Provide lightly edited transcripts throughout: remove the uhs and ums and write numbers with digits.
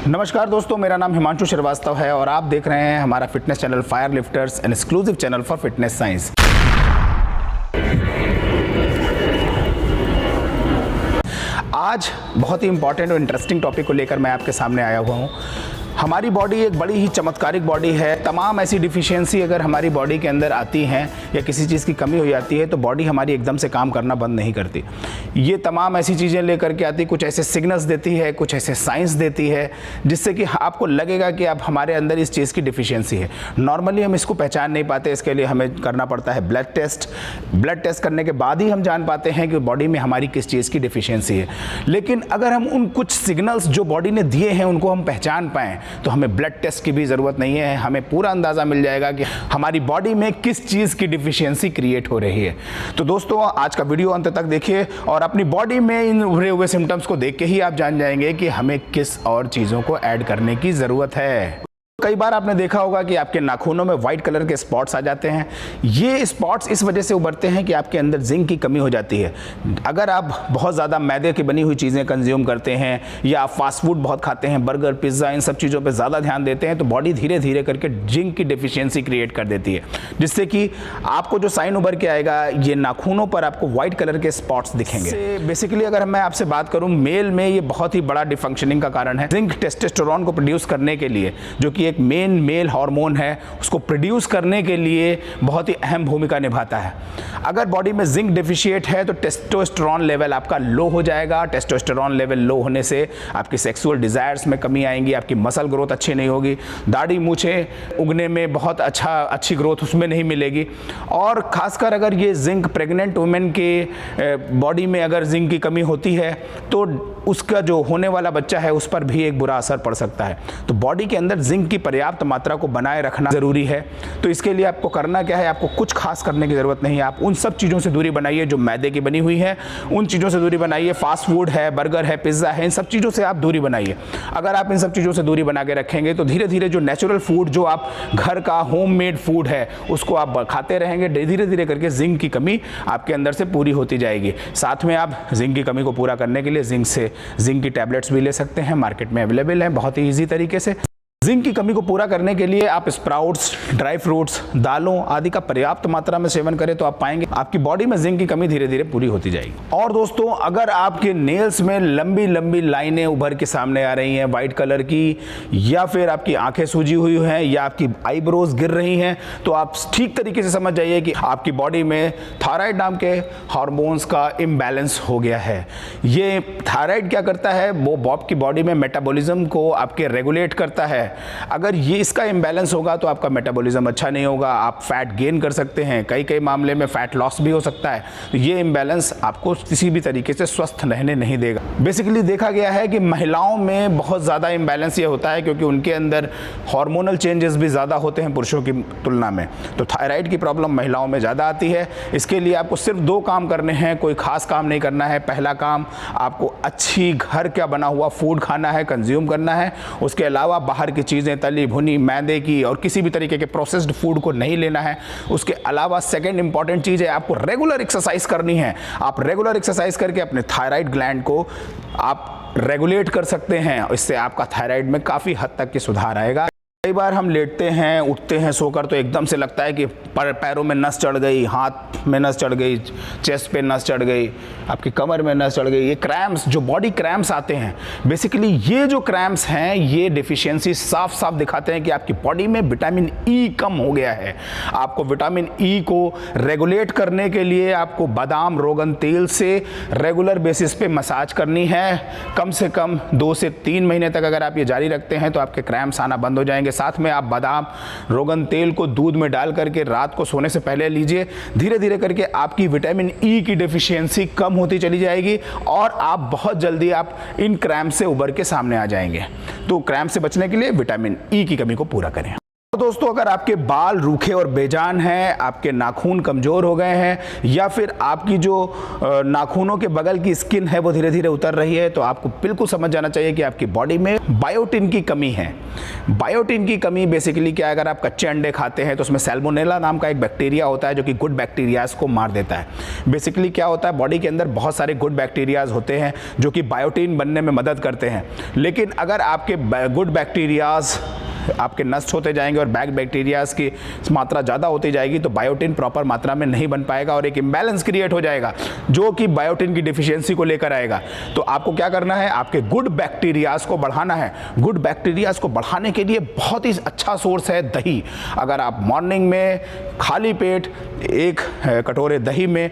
नमस्कार दोस्तों, मेरा नाम हिमांशु श्रीवास्तव है और आप देख रहे हैं हमारा fitness channel fire lifters, an exclusive channel for fitness science. आज बहुत ही इंपॉर्टेंट और इंटरेस्टिंग टॉपिक को लेकर मैं आपके सामने आया हुआ हूँ। हमारी बॉडी एक बड़ी ही चमत्कारिक बॉडी है। तमाम ऐसी डिफिशियंसी अगर हमारी बॉडी के अंदर आती हैं या किसी चीज़ की कमी हो जाती है तो बॉडी हमारी एकदम से काम करना बंद नहीं करती। ये तमाम ऐसी चीज़ें लेकर के आती, कुछ ऐसे सिग्नल्स देती है, कुछ ऐसे साइंस देती है जिससे कि आपको लगेगा कि अब हमारे अंदर इस चीज़ की डिफिशियंसी है। नॉर्मली हम इसको पहचान नहीं पाते, इसके लिए हमें करना पड़ता है ब्लड टेस्ट। ब्लड टेस्ट करने के बाद ही हम जान पाते हैं कि बॉडी में हमारी किस चीज़ की डिफिशियंसी है। लेकिन अगर हम उन कुछ सिग्नल्स जो बॉडी ने दिए हैं उनको हम पहचान पाएँ तो हमें ब्लड टेस्ट की भी ज़रूरत नहीं है। हमें पूरा अंदाज़ा मिल जाएगा कि हमारी बॉडी में किस चीज़ की डिफिशियंसी क्रिएट हो रही है। तो दोस्तों, आज का वीडियो अंत तक देखिए और अपनी बॉडी में इन उभरे हुए सिम्टम्स को देख के ही आप जान जाएंगे कि हमें किस और चीज़ों को ऐड करने की ज़रूरत है। कई बार आपने देखा होगा कि आपके नाखूनों में वाइट कलर के स्पॉट्स आ जाते हैं। ये स्पॉट्स इस वजह से उभरते हैं कि आपके अंदर जिंक की कमी हो जाती है। अगर आप बहुत ज़्यादा मैदे की बनी हुई चीज़ें कंज्यूम करते हैं या आप फास्ट फूड बहुत खाते हैं, बर्गर, पिज़्ज़ा, इन सब चीज़ों पे ज़्यादा ध्यान देते हैं तो बॉडी धीरे धीरे करके जिंक की डिफिशियंसी क्रिएट कर देती है, जिससे कि आपको जो साइन उभर के आएगा, ये नाखूनों पर आपको वाइट कलर के स्पॉट्स दिखेंगे। बेसिकली अगर मैं आपसे बात करूँ, मेल में ये बहुत ही बड़ा डिफंक्शनिंग का कारण है। जिंक टेस्टोस्टेरोन को प्रोड्यूस करने के लिए, जो कि एक मेन मेल हार्मोन है, उसको प्रोड्यूस करने के लिए बहुत ही अहम भूमिका निभाता है। अगर बॉडी में जिंक डेफिशिएट है तो टेस्टोस्टेरोन लेवल आपका लो हो जाएगा। टेस्टोस्टेरोन लेवल लो होने से आपकी सेक्सुअल डिजायर्स में कमी आएंगी, आपकी मसल ग्रोथ अच्छी नहीं होगी, दाढ़ी मूछें उगने में बहुत अच्छी ग्रोथ उसमें नहीं मिलेगी। और खासकर अगर ये जिंक प्रेग्नेंट वुमेन के बॉडी में अगर जिंक की कमी होती है तो उसका जो होने वाला बच्चा है उस पर भी एक बुरा असर पड़ सकता है। तो बॉडी के अंदर जिंक की पर्याप्त मात्रा को बनाए रखना जरूरी है। तो इसके लिए आपको करना क्या है, आपको कुछ खास करने की जरूरत नहीं है। आप उन सब चीज़ों से दूरी बनाइए जो मैदे की बनी हुई है, उन चीज़ों से दूरी बनाइए। फास्ट फूड है, बर्गर है, पिज़्ज़ा है, इन सब चीज़ों से आप दूरी बनाइए। अगर आप इन सब चीज़ों से दूरी बना के रखेंगे तो धीरे धीरे जो नेचुरल फूड, जो आप घर का होममेड फूड है, उसको आप खाते रहेंगे। धीरे धीरे करके जिंक की कमी आपके अंदर से पूरी होती जाएगी। साथ में आप जिंक की कमी को पूरा करने के लिए जिंक की टैबलेट्स भी ले सकते हैं, मार्केट में अवेलेबल हैं बहुत ही ईजी तरीके से। जिंक की कमी को पूरा करने के लिए आप स्प्राउट्स, ड्राई फ्रूट्स, दालों आदि का पर्याप्त मात्रा में सेवन करें तो आप पाएंगे आपकी बॉडी में जिंक की कमी धीरे धीरे पूरी होती जाएगी। और दोस्तों, अगर आपके नेल्स में लंबी लंबी लाइनें उभर के सामने आ रही हैं वाइट कलर की, या फिर आपकी आंखें सूजी हुई हैं, या आपकी आईब्रोज गिर रही हैं, तो आप ठीक तरीके से समझ जाइए कि आपकी बॉडी में थायराइड नाम के हार्मोन्स का इम्बैलेंस हो गया है। ये थायराइड क्या करता है, वो आपकी बॉडी में मेटाबॉलिज्म को आपके रेगुलेट करता है। अगर ये इसका इम्बैलेंस होगा तो आपका मेटाबॉलिज्म अच्छा नहीं होगा, आप फैट गेन कर सकते हैं, कई मामले में फैट लॉस भी हो सकता है। तो ये इम्बैलेंस आपको किसी भी तरीके से स्वस्थ रहने नहीं देगा। बेसिकली देखा गया है कि महिलाओं में बहुत ज़्यादा इम्बैलेंस ये होता है क्योंकि उनके अंदर हार्मोनल चेंजेस भी ज़्यादा होते हैं पुरुषों की तुलना में। तो थायराइड की प्रॉब्लम महिलाओं में ज़्यादा आती है। इसके लिए आपको सिर्फ 2 काम करने हैं, कोई खास काम नहीं करना है। पहला काम, आपको अच्छी घर का बना हुआ फूड खाना है, कंज्यूम करना है। उसके अलावा बाहर की चीज़ें, तली भुनी, मैदे की और किसी भी तरीके के प्रोसेस्ड फूड को नहीं लेना है। उसके अलावा सेकंड इंपॉर्टेंट चीज़ है, आपको रेगुलर एक्सरसाइज करनी है। आप रेगुलर एक्सरसाइज करके अपने थायराइड ग्लैंड को आप रेगुलेट कर सकते हैं। इससे आपका थायराइड में काफ़ी हद तक की सुधार आएगा। कई बार हम लेटते हैं, उठते हैं सोकर तो एकदम से लगता है कि पैरों में नस चढ़ गई, हाथ में नस चढ़ गई, चेस्ट पे नस चढ़ गई, आपकी कमर में नस चढ़ गई। ये क्रैम्प्स, जो बॉडी क्रैम्प्स आते हैं, बेसिकली ये जो क्रैम्प्स हैं ये डिफिशियंसी साफ साफ दिखाते हैं कि आपकी बॉडी में विटामिन ई कम हो गया है। आपको विटामिन ई को रेगुलेट करने के लिए आपको बादाम रोगन तेल से रेगुलर बेसिस पे मसाज करनी है। कम से कम 2 से 3 महीने तक अगर आप ये जारी रखते हैं तो आपके क्रैम्प्स आना बंद हो जाएंगे। साथ में आप बादाम रोगन तेल को दूध में डाल करके रात को सोने से पहले लीजिए। धीरे धीरे करके आपकी विटामिन ई की डेफिशिएंसी कम होती चली जाएगी और आप बहुत जल्दी आप इन क्रैम्प से उबर के सामने आ जाएंगे। तो क्रैम्प से बचने के लिए विटामिन ई की कमी को पूरा करें। तो दोस्तों, अगर आपके बाल रूखे और बेजान हैं, आपके नाखून कमज़ोर हो गए हैं, या फिर आपकी जो नाखूनों के बगल की स्किन है वो धीरे धीरे उतर रही है, तो आपको बिल्कुल समझ जाना चाहिए कि आपकी बॉडी में बायोटिन की कमी है। बायोटिन की कमी बेसिकली क्या है, अगर आप कच्चे अंडे खाते हैं तो उसमें सैल्मोनेला नाम का एक बैक्टीरिया होता है जो कि गुड बैक्टीरियाज को मार देता है। बेसिकली क्या होता है, बॉडी के अंदर बहुत सारे गुड बैक्टीरियाज होते हैं जो कि बायोटिन बनने में मदद करते हैं, लेकिन अगर आपके गुड बैक्टीरियाज आपके नष्ट होते जाएंगे और बैड बैक्टीरियाज की मात्रा ज़्यादा होती जाएगी तो बायोटिन प्रॉपर मात्रा में नहीं बन पाएगा और एक इम्बैलेंस क्रिएट हो जाएगा जो कि बायोटिन की डिफिशियंसी को लेकर आएगा। तो आपको क्या करना है, आपके गुड बैक्टीरियाज को बढ़ाना है। गुड बैक्टीरियाज को बढ़ाने के लिए बहुत ही अच्छा सोर्स है दही। अगर आप मॉर्निंग में खाली पेट एक कटोरे दही में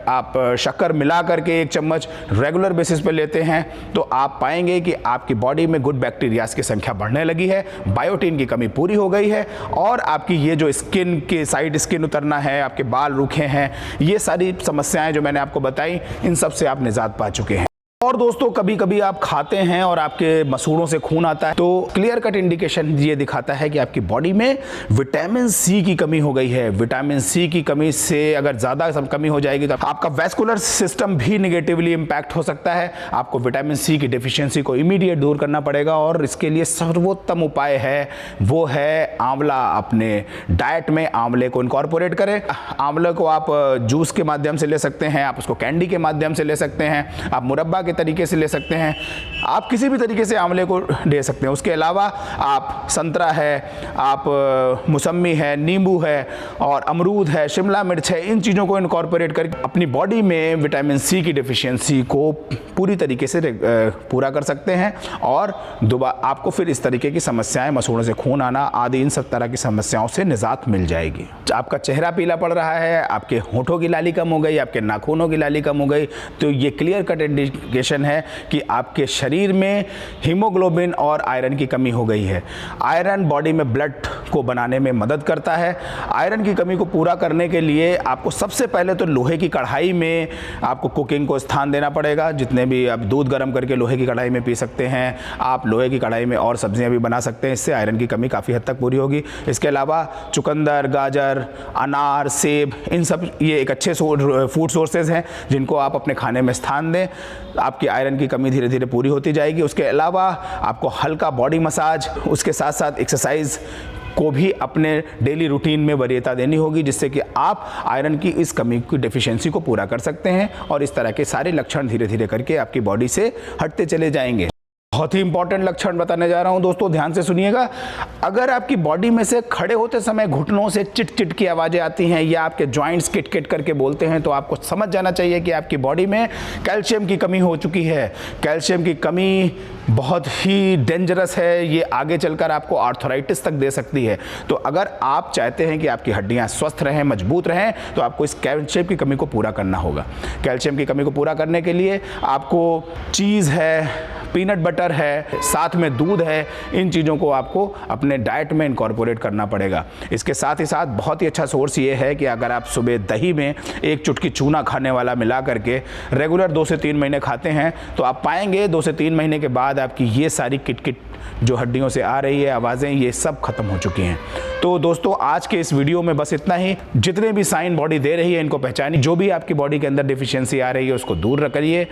आप शक्कर मिला करके 1 चम्मच रेगुलर बेसिस पे लेते हैं तो आप पाएंगे कि आपकी बॉडी में गुड बैक्टीरियाज की संख्या बढ़ने लगी है, बायोटिन की कमी पूरी हो गई है और आपकी ये जो स्किन के साइड स्किन उतरना है, आपके बाल रूखे हैं, ये सारी समस्याएं जो मैंने आपको बताई, इन सब से आप निजात पा चुके हैं। और दोस्तों, कभी कभी आप खाते हैं और आपके मसूड़ों से खून आता है तो क्लियर कट इंडिकेशन ये दिखाता है कि आपकी बॉडी में विटामिन सी की कमी हो गई है। विटामिन सी की कमी से अगर ज़्यादा कमी हो जाएगी तो आपका वैस्कुलर सिस्टम भी निगेटिवली इम्पैक्ट हो सकता है। आपको विटामिन सी की डेफिशिएंसी को इमीडिएट दूर करना पड़ेगा और इसके लिए सर्वोत्तम उपाय है वो है आंवला। अपने डाइट में आंवले को इनकॉर्पोरेट करें। आंवले को आप जूस के माध्यम से ले सकते हैं, आप उसको कैंडी के माध्यम से ले सकते हैं, आप मुरब्बा तरीके से ले सकते हैं, आप किसी भी तरीके से आंवले को ले सकते हैं। उसके अलावा आप संतरा है, आप मौसम्मी है, नींबू है और अमरूद है, शिमला मिर्च है, इन चीज़ों को इनकॉर्पोरेट करके अपनी बॉडी में विटामिन सी की डेफिशिएंसी को पूरी तरीके से पूरा कर सकते हैं और दोबारा आपको फिर इस तरीके की समस्याएं, मसूड़ों से खून आना आदि, इन सब तरह की समस्याओं से निजात मिल जाएगी। आपका चेहरा पीला पड़ रहा है, आपके होठों की लाली कम हो गई, आपके नाखूनों की लाली कम हो गई, तो ये क्लियर कट इंडिकेशन है कि आपके शरीर में हीमोग्लोबिन और आयरन की कमी हो गई है। आयरन बॉडी में ब्लड को बनाने में मदद करता है। आयरन की कमी को पूरा करने के लिए आपको सबसे पहले तो लोहे की कढ़ाई में आपको कुकिंग को स्थान देना पड़ेगा। जितने भी आप दूध गर्म करके लोहे की कढ़ाई में पी सकते हैं, आप लोहे की कढ़ाई में और सब्जियां भी बना सकते हैं, इससे आयरन की कमी काफ़ी हद तक पूरी होगी। इसके अलावा चुकंदर, गाजर, अनार, सेब, इन सब ये एक अच्छे फूड सोर्सेज हैं जिनको आप अपने खाने में स्थान दें, आपकी आयरन की कमी धीरे धीरे पूरी होती जाएगी। उसके अलावा आपको हल्का बॉडी मसाज, उसके साथ साथ एक्सरसाइज को भी अपने डेली रूटीन में वरीयता देनी होगी, जिससे कि आप आयरन की इस कमी की डेफिशिएंसी को पूरा कर सकते हैं और इस तरह के सारे लक्षण धीरे धीरे करके आपकी बॉडी से हटते चले जाएंगे। बहुत ही इंपॉर्टेंट लक्षण बताने जा रहा हूं दोस्तों, ध्यान से सुनिएगा। अगर आपकी बॉडी में से खड़े होते समय घुटनों से चिट चिट की आवाज़ें आती हैं या आपके जॉइंट्स किट किट करके बोलते हैं तो आपको समझ जाना चाहिए कि आपकी बॉडी में कैल्शियम की कमी हो चुकी है। कैल्शियम की कमी बहुत ही डेंजरस है, ये आगे चलकर आपको आर्थराइटिस तक दे सकती है। तो अगर आप चाहते हैं कि आपकी हड्डियाँ स्वस्थ रहें, मजबूत रहें, तो आपको इस कैल्शियम की कमी को पूरा करना होगा। कैल्शियम की कमी को पूरा करने के लिए आपको चीज़ है, पीनट बटर है, साथ में दूध है, इन चीज़ों को आपको अपने डाइट में इनकॉर्पोरेट करना पड़ेगा। इसके साथ ही साथ बहुत ही अच्छा सोर्स ये है कि अगर आप सुबह दही में 1 चुटकी चूना खाने वाला मिला करके रेगुलर 2 से 3 महीने खाते हैं तो आप पाएंगे 2 से 3 महीने के बाद आपकी ये सारी किट जो हड्डियों से आ रही है आवाज़ें, ये सब खत्म हो चुकी हैं। तो दोस्तों, आज के इस वीडियो में बस इतना ही। जितने भी साइन बॉडी दे रही है इनको पहचानिए, जो भी आपकी बॉडी के अंदर डिफिशियंसी आ रही है उसको दूर करिए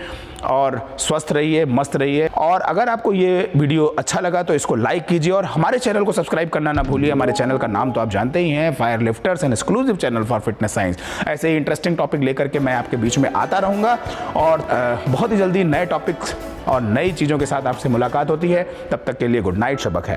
और स्वस्थ रहिए, मस्त रहिए। और अगर आपको ये वीडियो अच्छा लगा तो इसको लाइक कीजिए और हमारे चैनल को सब्सक्राइब करना ना भूलिए। हमारे चैनल का नाम तो आप जानते ही हैं, fire lifters and exclusive channel for fitness science. ऐसे ही इंटरेस्टिंग टॉपिक लेकर के मैं आपके बीच में आता रहूँगा और बहुत ही जल्दी नए टॉपिक्स और नई चीज़ों के साथ आपसे मुलाकात होती है। तब तक के लिए गुड नाइट, शब ख़ैर।